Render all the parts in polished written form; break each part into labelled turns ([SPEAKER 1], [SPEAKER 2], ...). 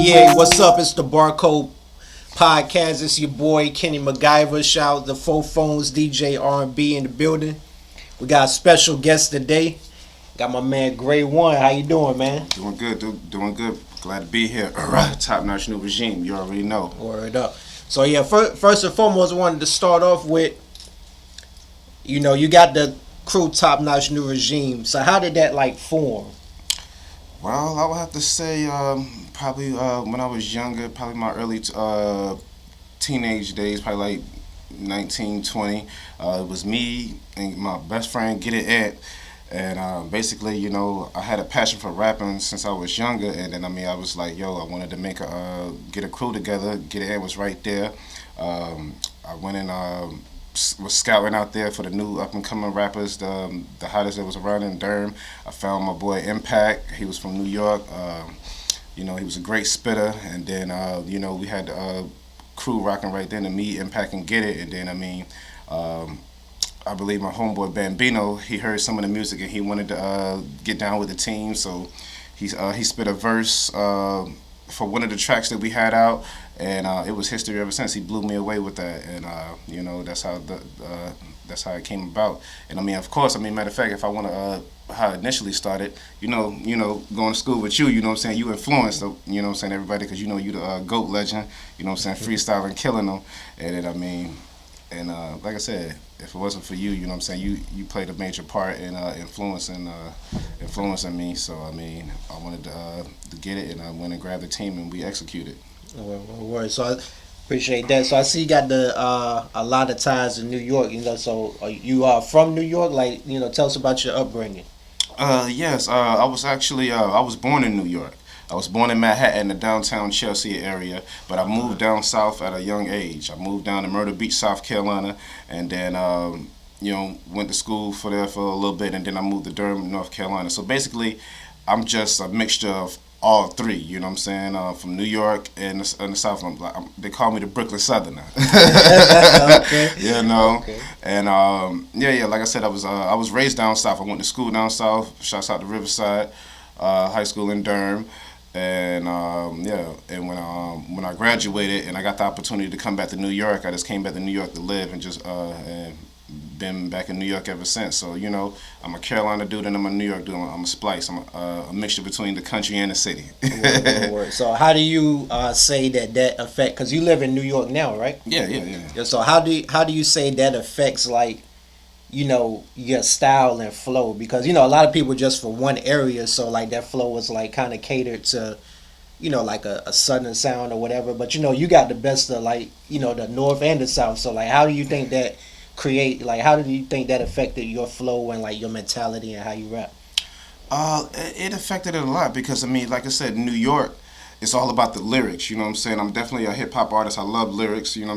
[SPEAKER 1] Yeah, what's up? It's the Barcode Podcast. It's your boy Kenny MacGyver. Shout out the Four Phones DJ R&B in the building. We got a special guest today. Got my man Gray One. How you doing, man?
[SPEAKER 2] Doing good, doing good. Glad to be here. Top notch new regime. You already know.
[SPEAKER 1] Word up. So yeah, first and foremost, I wanted to start off with, you got the crew Top Notch New Regime. So how did that like form?
[SPEAKER 2] Well, I would have to say probably when I was younger, probably my early teenage days, probably like 19, 20. It was me and my best friend, Get It Ed. And basically, I had a passion for rapping since I was younger. And then, I was like, yo, I wanted to get a crew together. Get It Ed was right there. I went and was scouting out there for the new up and coming rappers, the hottest that was around in Durham. I found my boy Impact. He was from New York. He was a great spitter. And then we had crew rocking right then, and me, Impact, and Get It. And then I believe my homeboy Bambino, he heard some of the music and he wanted to get down with the team. So he spit a verse for one of the tracks that we had out, and it was history ever since. He blew me away with that, and that's how it came about. And of course, matter of fact, if I want to how it initially started, going to school with you, you influenced, everybody, because you the GOAT legend, freestyling, killing them, and then and like I said, if it wasn't for you, you played a major part in influencing me. So I wanted to get it, and I went and grabbed the team, and we executed.
[SPEAKER 1] Word. So I appreciate that. So I see you got the a lot of ties in New York. So you are from New York. Like, tell us about your upbringing.
[SPEAKER 2] Yes, I was born in New York. I was born in Manhattan, the downtown Chelsea area, but I moved down south at a young age. I moved down to Myrtle Beach, South Carolina, and then went to school for a little bit, and then I moved to Durham, North Carolina. So basically, I'm just a mixture of all three. From New York and the South. They call me the Brooklyn Southerner.
[SPEAKER 1] Okay.
[SPEAKER 2] Okay. And like I said, I was raised down south. I went to school down south. Shouts out to Riverside High School in Durham. And and when I graduated and I got the opportunity to come back to New York, I just came back to New York to live and just and been back in New York ever since. So I'm a Carolina dude and I'm a New York dude. I'm a splice. I'm a mixture between the country and the city.
[SPEAKER 1] Word. So how do you say that affect? Because you live in New York now, right?
[SPEAKER 2] Yeah.
[SPEAKER 1] So how do you say that affects like your style and flow? Because a lot of people just for one area, so like that flow was like kind of catered to like a southern sound or whatever, but you got the best of like the north and the south. So like how do you think that how do you think that affected your flow and like your mentality and how you rap?
[SPEAKER 2] It affected it a lot because like I said, New York, it's all about the lyrics, I'm definitely a hip hop artist. I love lyrics, I'm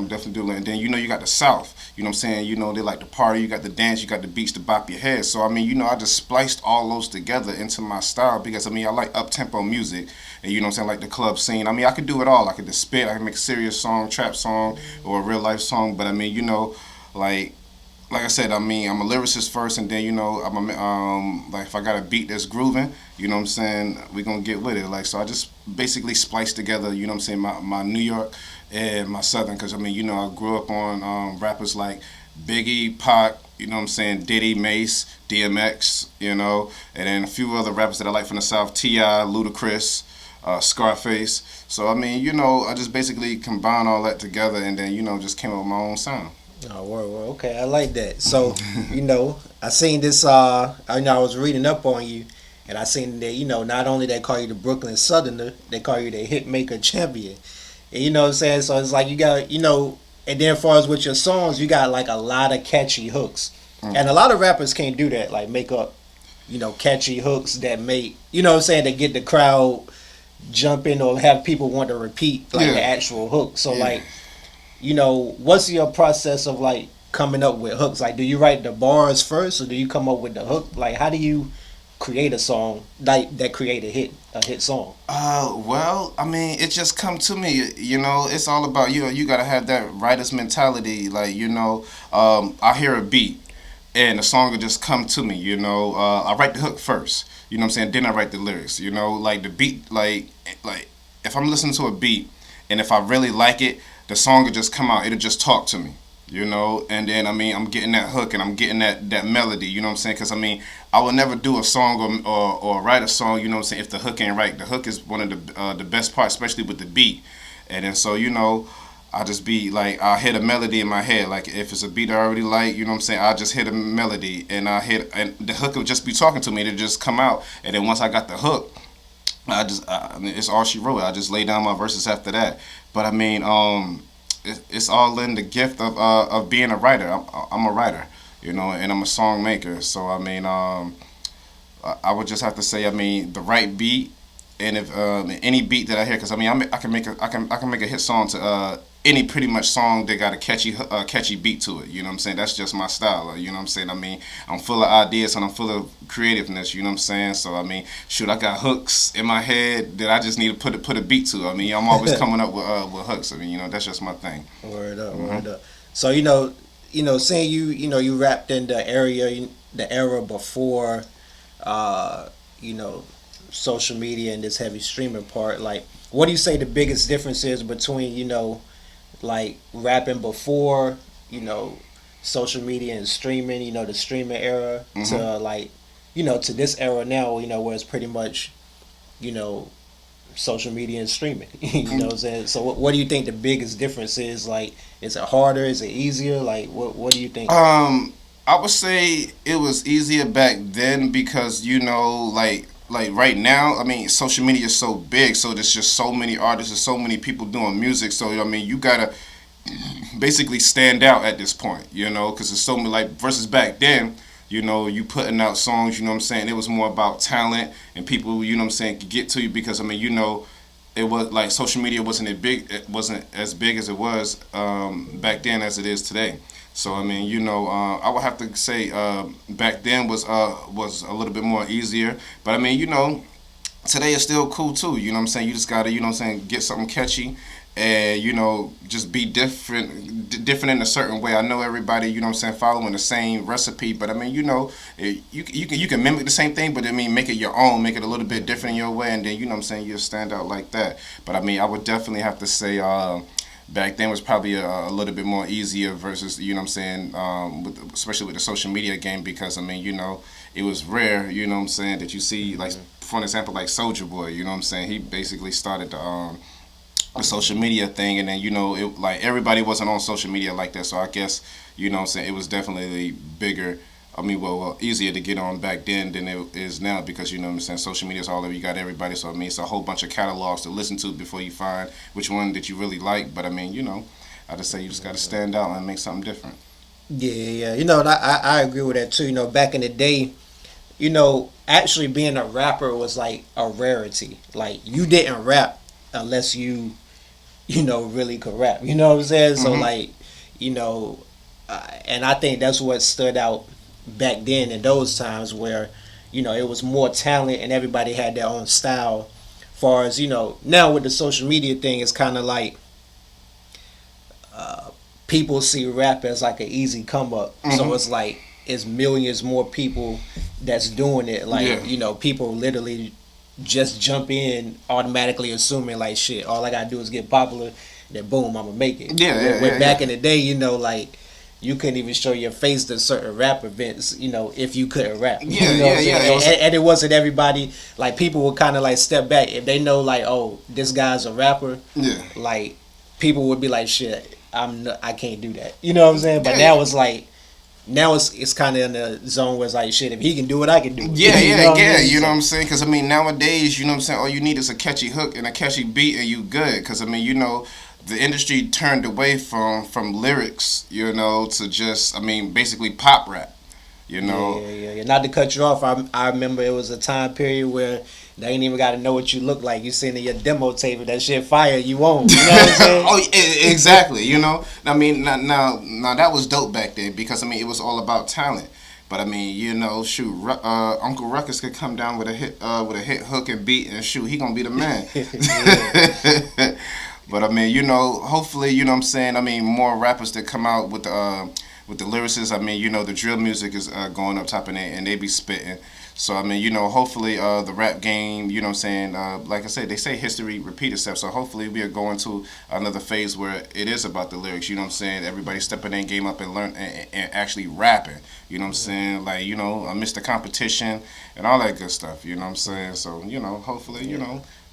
[SPEAKER 2] definitely doing it. And then you got the South, they like to party, you got the dance, you got the beats to bop your head. So I just spliced all those together into my style because I like up tempo music and like the club scene. I could do it all. I could just spit, I could make a serious song, trap song, or a real life song, but like I said, I'm a lyricist first, and then like if I got a beat that's grooving, we gonna get with it. Like, so I just basically spliced together, my New York and my Southern, because I grew up on rappers like Biggie, Pac, Diddy, Mace, DMX, and then a few other rappers that I like from the South, T.I., Ludacris, Scarface. So I just basically combined all that together, and then just came up with my own sound.
[SPEAKER 1] Oh, word. Okay, I like that. So, I seen this. I was reading up on you, and I seen that. Not only they call you the Brooklyn Southerner, they call you the hit maker champion. And you know what I'm saying. So it's like you got, and then as far as with your songs, you got like a lot of catchy hooks, and a lot of rappers can't do that. Like make up, catchy hooks that make, that get the crowd jumping or have people want to repeat like the actual hook. So like. What's your process of like coming up with hooks? Like, do you write the bars first, or do you come up with the hook? Like, how do you create a song like that create a hit song?
[SPEAKER 2] Well, it just come to me. It's all about you gotta have that writer's mentality. Like, I hear a beat and the song will just come to me. I write the hook first. Then I write the lyrics. Like the beat, like if I'm listening to a beat and if I really like it, the song will just come out. It'll just talk to me, you know. And then I mean, I'm getting that hook and I'm getting that melody, you know what I'm saying? Because I mean, I will never do a song or write a song, you know what I'm saying, if the hook ain't right. The hook is one of the best parts, especially with the beat. And then so you know, I just be like, I hit a melody in my head. Like if it's a beat I already like, you know what I'm saying, I just hit a melody and and the hook will just be talking to me. It'll just come out. And then once I got the hook, I mean, it's all she wrote. I just lay down my verses after that. But I mean, it's all in the gift of being a writer. I'm a writer, you know, and I'm a song maker. So I mean, I would just have to say, I mean, the right beat, and if any beat that I hear, because I mean, I can make a hit song to any pretty much song that got a catchy beat to it. You know what I'm saying? That's just my style. You know what I'm saying? I mean, I'm full of ideas and I'm full of creativeness. You know what I'm saying? So I mean, shoot, I got hooks in my head that I just need to put a beat to. I mean, I'm always coming up with hooks. I mean, you know, that's just my thing.
[SPEAKER 1] Word up, word up. So saying you rapped in the era before, you know, social media and this heavy streaming part. Like, what do you say the biggest difference is between like rapping before, social media and streaming, the streaming era to like, to this era now, where it's pretty much, you know, social media and streaming. You know what I'm saying? So what do you think the biggest difference is? Like, is it harder? Is it easier? Like, what do you think?
[SPEAKER 2] I would say it was easier back then because, like right now, I mean, social media is so big, so there's just so many artists and so many people doing music. So I mean, you gotta basically stand out at this point, because there's so many, like, versus back then. You putting out songs, what I'm saying? It was more about talent and people, what I'm saying, could get to you because, I mean, it was like social media wasn't as big as it was back then as it is today. So, I mean, I would have to say back then was a little bit more easier. But, I mean, today is still cool, too. You know what I'm saying? You just got to, what I'm saying, get something catchy and, just be different in a certain way. I know everybody, what I'm saying, following the same recipe. But, I mean, you can mimic the same thing, but, I mean, make it your own. Make it a little bit different in your way. And then, what I'm saying, you'll stand out like that. But, I mean, I would definitely have to say back then was probably a little bit more easier versus, what I'm saying, especially with the social media game because, I mean, it was rare, what I'm saying, that you see, like, for an example, like Soulja Boy, what I'm saying, he basically started the social media thing, and then, it, like, everybody wasn't on social media like that, so I guess, what I'm saying, it was definitely bigger. I mean, well, easier to get on back then than it is now because, what I'm saying, social media is all over. You got everybody. So, I mean, it's a whole bunch of catalogs to listen to before you find which one that you really like. But, I mean, I just say you just got to stand out and make something different.
[SPEAKER 1] Yeah. I agree with that, too. Back in the day, actually being a rapper was like a rarity. Like, you didn't rap unless you really could rap. You know what I'm saying? So, like, and I think that's what stood out back then in those times where it was more talent and everybody had their own style. Far as now with the social media thing, it's kind of like people see rap as like an easy come up. So it's like it's millions more people that's doing it. Like people literally just jump in automatically assuming like shit, all I gotta do is get popular, then boom, I'ma make it. Back in the day, like, you couldn't even show your face to certain rap events, if you couldn't rap. And it wasn't everybody. Like, people would kind of like step back if they know, like, oh, this guy's a rapper. Like, people would be like, shit, I can't do that. You know what I'm saying? But now it's like, it's kind of in the zone where it's like, shit, if he can do it, I can do it.
[SPEAKER 2] You know what I'm saying? Because, I mean, nowadays, you know what I'm saying, all you need is a catchy hook and a catchy beat and you good. Because, I mean, the industry turned away from lyrics, to just, I mean, basically pop rap,
[SPEAKER 1] Yeah. Not to cut you off, I remember it was a time period where they ain't even got to know what you look like. You seen in your demo tape, that shit fire, you won't. You know what I'm saying?
[SPEAKER 2] Oh, exactly. I mean, now that was dope back then because, I mean, it was all about talent. But I mean, shoot, Uncle Ruckus could come down with a hit hook and beat, and shoot, he gonna be the man. But I mean, hopefully, what I'm saying, I mean, more rappers that come out with the lyricists. I mean, the drill music is going up top and they be spitting. So I mean, hopefully the rap game, what I'm saying, like I said, they say history repeat itself. So hopefully we are going to another phase where it is about the lyrics. You know what I'm saying? Everybody stepping in, game up, and learn and actually rapping. You know what I'm saying? Like I miss the competition and all that good stuff. You know what I'm saying? So hopefully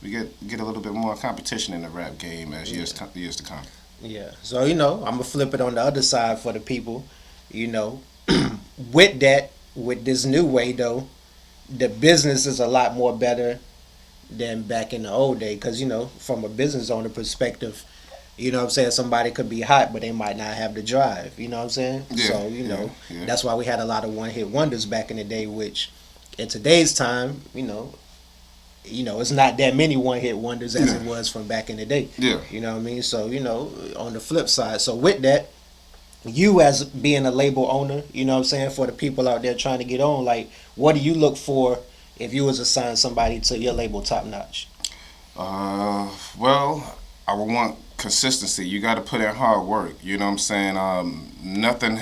[SPEAKER 2] we get a little bit more competition in the rap game as years to come.
[SPEAKER 1] Yeah. So I'm gonna flip it on the other side for the people. You know, with that, with this new way though, the business is a lot more better than back in the old day. Because from a business owner perspective, what I'm saying, somebody could be hot, but they might not have the drive. You know what I'm saying?
[SPEAKER 2] Yeah,
[SPEAKER 1] So
[SPEAKER 2] yeah.
[SPEAKER 1] that's why we had a lot of one hit wonders back in the day. Which in today's time, it's not that many one hit wonders as it was from back in the day.
[SPEAKER 2] Yeah.
[SPEAKER 1] You know what I mean? So on the flip side, so with that, you as being a label owner, you know what I'm saying, for the people out there trying to get on, like, what do you look for if you was to sign somebody to your label, Top Notch?
[SPEAKER 2] Well, I would want consistency. You got to put in hard work. You know what I'm saying? Nothing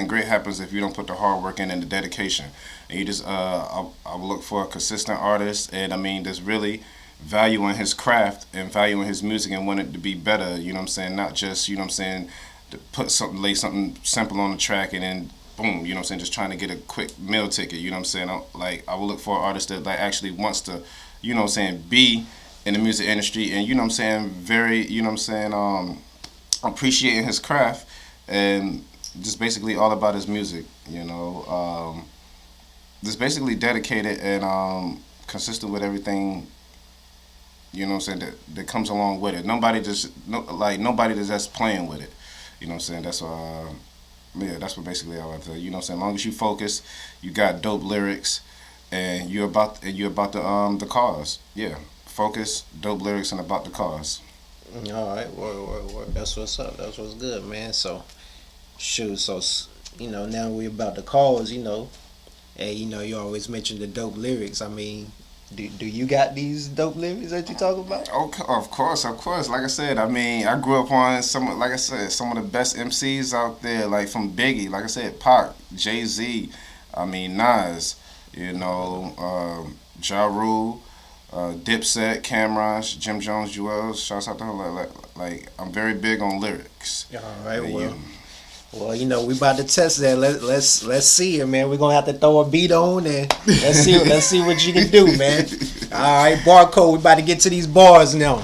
[SPEAKER 2] great happens if you don't put the hard work in and the dedication. And you just, I would look for a consistent artist, and I mean, there's really value in his craft and value in his music and want it to be better. You know what I'm saying? Not just, you know what I'm saying, to lay something simple on the track and then boom, you know what I'm saying, just trying to get a quick meal ticket. You know what I'm saying? I will look for an artist that actually wants to, you know what I'm saying, be in the music industry and, you know what I'm saying, very, you know what I'm saying, appreciating his craft and just basically all about his music, just basically dedicated and consistent with everything, you know what I'm saying, that comes along with it. Nobody just playing with it. You know what I'm saying? That's that's what basically I would tell you. You know what I'm saying? As long as you focus, you got dope lyrics, and you're about the cause. Yeah, focus, dope lyrics, and about the cause.
[SPEAKER 1] All right, word. That's what's up. That's what's good, man. So, shoot. So, now we about the cause. And you always mention the dope lyrics. I mean, do you got these dope lyrics that you talk about?
[SPEAKER 2] Okay, of course. Like I said, I mean, I grew up on some of the best MCs out there, like from Biggie, like I said, Pac, Jay-Z, I mean, Nas, Ja Rule, Dipset, Cameron, Jim Jones, Jewels. Shouts out to her. Like I'm very big on lyrics.
[SPEAKER 1] All right, well, we about to test that. Let's see it, man. We're gonna have to throw a beat on and let's see what you can do, man. All right, Barcode. We about to get to these bars now.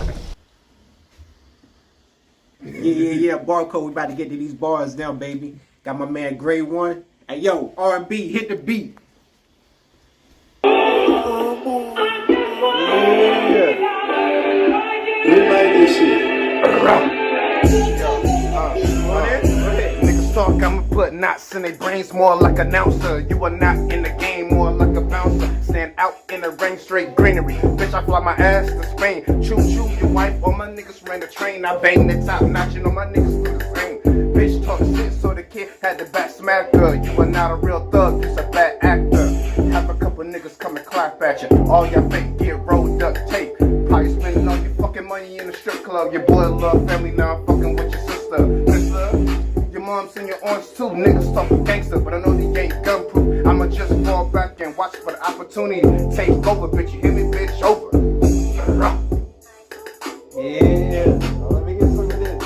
[SPEAKER 1] Yeah, Barcode. We about to get to these bars now, baby. Got my man Gray One. Hey, yo, R&B, hit the beat.
[SPEAKER 3] We like this shit. Talk, I'ma put knots in their brains more like announcer. You are not in the game, more like a bouncer. Stand out in the rain, straight greenery. Bitch, I fly my ass to Spain. Choo choo, your wife, all my niggas ran the train. I bang the top notch, my niggas do the same. Bitch talk shit, so the kid had the back smack her. You are not a real thug, you's a bad actor. Have a couple niggas come and clap at you. All your fake get rolled up tape. Probably spending all your fucking money in the strip club. Your boy love family, now I'm fucking with your sister. Mister, mom send your orange too, niggas talking gangster, but I know they ain't gunproof. I'ma just fall back and watch for the opportunity to take over, bitch. You hear me, bitch? Over. Yeah, let me get some of this.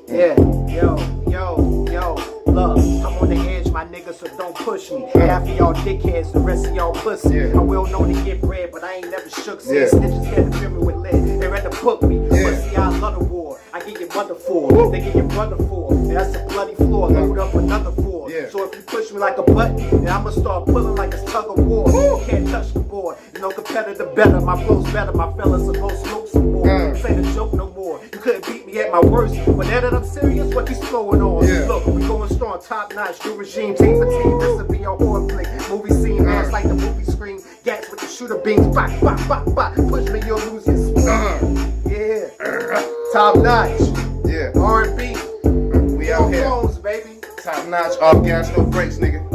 [SPEAKER 3] Yeah, yo, look, I'm on the edge, my nigga, so don't push me. Half of y'all dickheads, the rest of y'all pussy. I will know to get bread, but I ain't never shook since. Snitches had to fill me with lead. They ready to put me, but see, I love the war. I get your mother for, they get your brother for. And that's a bloody floor, load up another four. So if you push me like a button, then I'ma start pulling like a tug of war. You can't touch the board, competitor better. My flow's better, my fellas are gonna smoke some more. This ain't a joke no more. You couldn't beat me at my worst, but now that I'm serious, what he's flowing on? Look, we going strong, top notch, new regime, team for team. This will be your horror flick. Movie scene, man, it's like the movie screen. Gats with the shooter beams, bop, bop, bop, bop. Push me, you'll lose your spin. Top notch. R&B. We out here. Phones, baby. Top notch, all gas, no brakes, nigga.